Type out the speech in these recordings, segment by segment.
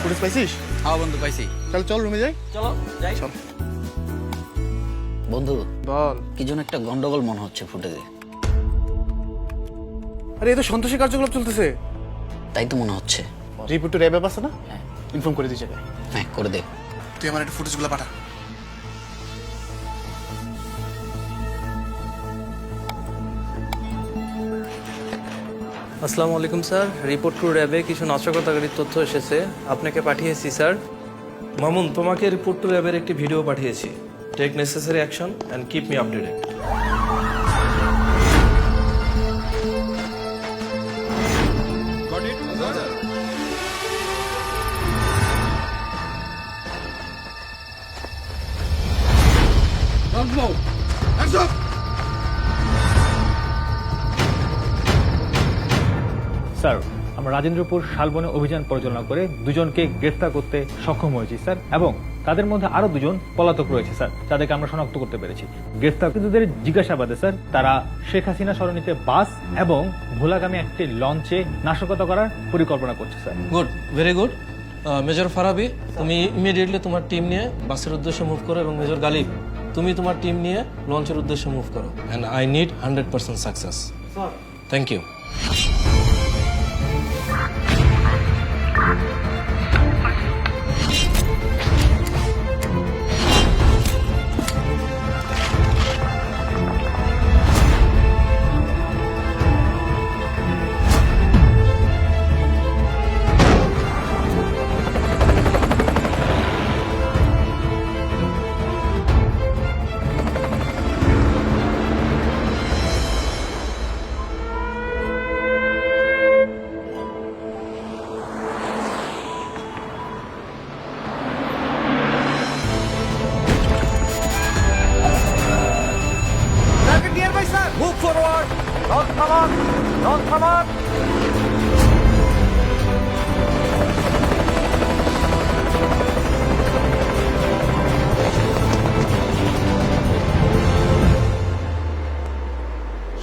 Footage পাইছিস? হ্যাঁ বন্ধু পাইছি। তাহলে চল রুমে যাই। চলো যাই। চল বন্ধু বল। কি যেন একটা গন্ডগোল মনে হচ্ছে ফুটেজে। আরে এ তো সন্ত্রাসী কার্যকলাপ চলতেছে। তাই তো মনে হচ্ছে। রিপোর্ট টু র্যাব আছে না? হ্যাঁ ইনফর্ম করে দিই যাবে। হ্যাঁ করে দে। তুই আমার একটু ফুটেজগুলো পাঠা। আসসালামু আলাইকুম স্যার, রিপোর্ট টু র্যাবে কিছু নাশকতাকারীর তথ্য এসেছে, আপনাকে পাঠিয়েছি স্যার। মামুন, তোমাকে রিপোর্ট টু র্যাবের একটি ভিডিও পাঠিয়েছি। Take necessary action and keep me updated. Sir, আমরা রাজেন্দ্রপুর শালবনে অভিযান পরিচালনা করে দুজনকে গ্রেফতার করতে সক্ষম হয়েছি স্যার, এবং তাদের মধ্যে আরো দুজন পলাতক রয়েছে স্যার, যাদেরকে আমরা শনাক্ত করতে পেরেছি। গ্রেফতারকৃতদের জিজ্ঞাসাবাদে স্যার তারা শেখ হাসিনা সরণিতে বাস এবং ভোলাগামী একটি লঞ্চে নাশকতা করার পরিকল্পনা করছে sir. Good, very good. Major Farabi, তুমি ইমিডিয়েটলি তোমার টিম নিয়ে বাসের উদ্দেশ্যে মুভ করো, এবং মেজর গালিব, তুমি তোমার টিম নিয়ে লঞ্চের উদ্দেশ্যে মুভ করো। And I need 100% success. Thank you.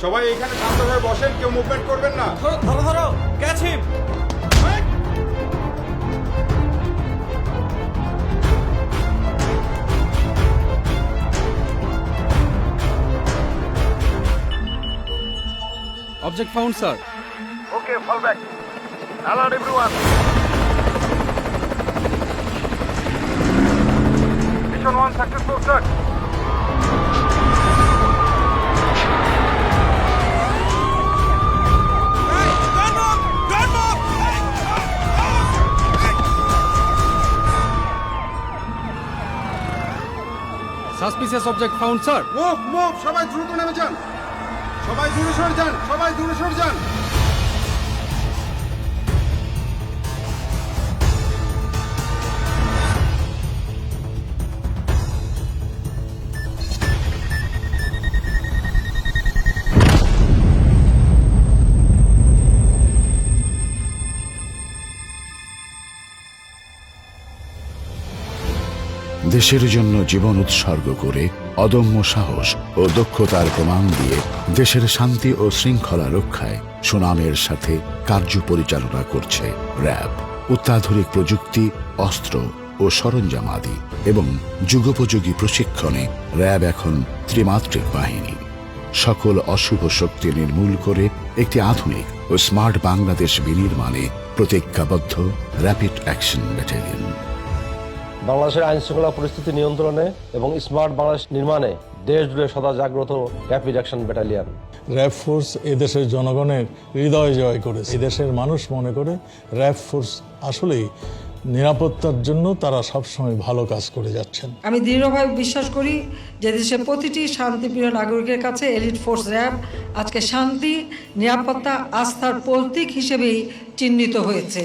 সবাই এখানে শান্তভাবে বসেন, কেউ মুভমেন্ট করবেন না। ধরো ধরো, ক্যাচ হিম। Object found, sir. Okay, fall back. Alert everyone. Mission 1 successful, sir. Suspicious object found, sir. Move সবাই দ্রুত নেমে যান, সবাই দূরে সরে যান, সবাই দূরে সরে যান। দেশের জন্য জীবন উৎসর্গ করে অদম্য সাহস ও দক্ষতার প্রমাণ দিয়ে দেশের শান্তি ও শৃঙ্খলা রক্ষায় সুনামের সাথে কার্য পরিচালনা করছে র্যাব। অত্যাধুনিক প্রযুক্তি, অস্ত্র ও সরঞ্জামাদি এবং যুগোপযোগী প্রশিক্ষণে র্যাব এখন ত্রিমাত্রিক বাহিনী। সকল অশুভ শক্তি নির্মূল করে একটি আধুনিক ও স্মার্ট বাংলাদেশ বিনির্মাণে প্রতিজ্ঞাবদ্ধ র্যাপিড অ্যাকশন ব্যাটালিয়ন। বাংলাদেশের আইন শৃঙ্খলা পরিস্থিতি নিয়ন্ত্রণে এবং স্মার্ট বাংলাদেশ নির্মাণে দেশ জুড়ে সদা জাগ্রত rapid action battalion. RAB force এদেশের জনগণের হৃদয় জয় করেছে। এদেশের মানুষ মনে করে র্যাব ফোর্স আসলেই নিরাপত্তার জন্য তারা সবসময় ভালো কাজ করে যাচ্ছেন। আমি দৃঢ়ভাবে বিশ্বাস করি যে দেশের প্রতিটি শান্তিপ্রিয় নাগরিকের কাছে এলিট ফোর্স র্যাব আজকে শান্তি, নিরাপত্তা, আস্থার প্রতীক হিসেবেই চিহ্নিত হয়েছে।